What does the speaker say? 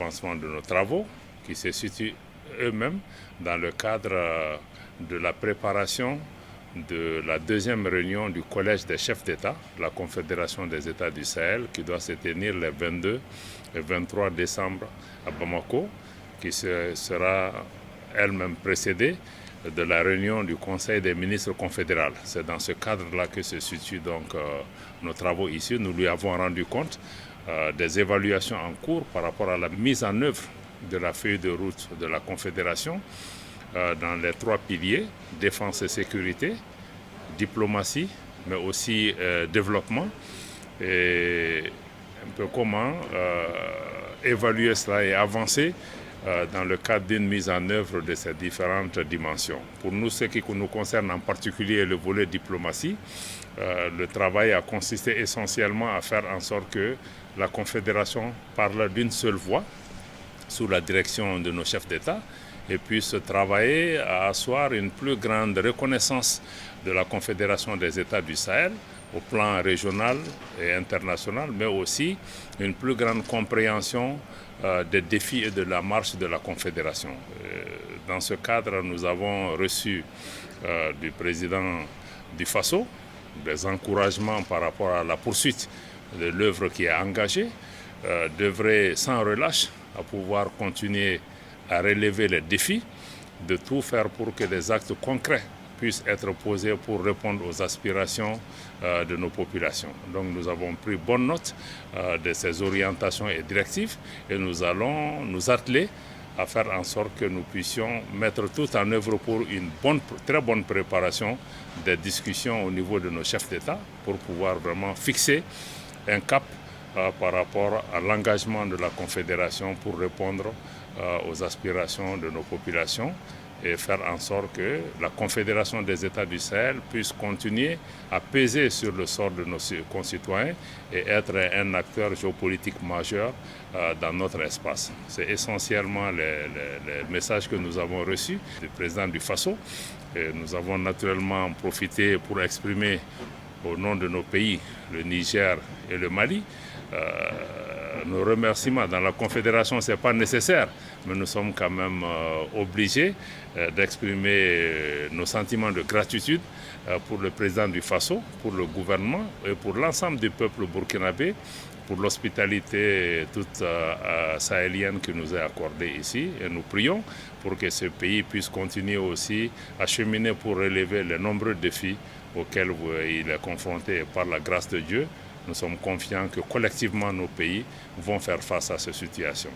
l'avancement de nos travaux qui se situent eux-mêmes dans le cadre de la préparation de la deuxième réunion du Collège des chefs d'État, la Confédération des États du Sahel, qui doit se tenir les 22 et 23 décembre à Bamako, qui sera elle-même précédée de la réunion du Conseil des ministres confédéral. C'est dans ce cadre-là que se situent donc nos travaux ici. Nous lui avons rendu compte des évaluations en cours par rapport à la mise en œuvre de la feuille de route de la Confédération dans les trois piliers, défense et sécurité, diplomatie, mais aussi développement, et un peu comment évaluer cela et avancer dans le cadre d'une mise en œuvre de ces différentes dimensions. Pour nous, ce qui nous concerne en particulier le volet diplomatie, le travail a consisté essentiellement à faire en sorte que la Confédération parle d'une seule voix sous la direction de nos chefs d'État et puisse travailler à asseoir une plus grande reconnaissance de la Confédération des États du Sahel au plan régional et international, mais aussi une plus grande compréhension des défis et de la marche de la Confédération. Dans ce cadre, nous avons reçu du président du Faso des encouragements par rapport à la poursuite de l'œuvre qui est engagée, d'œuvrer sans relâche à pouvoir continuer à relever les défis, de tout faire pour que des actes concrets puissent être posés pour répondre aux aspirations de nos populations. Donc nous avons pris bonne note de ces orientations et directives et nous allons nous atteler à faire en sorte que nous puissions mettre tout en œuvre pour une très bonne préparation des discussions au niveau de nos chefs d'État pour pouvoir vraiment fixer un cap par rapport à l'engagement de la Confédération pour répondre aux aspirations de nos populations et faire en sorte que la Confédération des États du Sahel puisse continuer à peser sur le sort de nos concitoyens et être un acteur géopolitique majeur dans notre espace. C'est essentiellement les messages que nous avons reçus du président du Faso. Et nous avons naturellement profité pour exprimer au nom de nos pays, le Niger et le Mali, nos remerciements. Dans la Confédération, ce n'est pas nécessaire, mais nous sommes quand même obligés d'exprimer nos sentiments de gratitude pour le président du Faso, pour le gouvernement et pour l'ensemble du peuple burkinabé, pour l'hospitalité toute sahélienne qui nous est accordée ici. Et nous prions pour que ce pays puisse continuer aussi à cheminer pour relever les nombreux défis auxquels il est confronté. Et par la grâce de Dieu, nous sommes confiants que collectivement nos pays vont faire face à cette situation.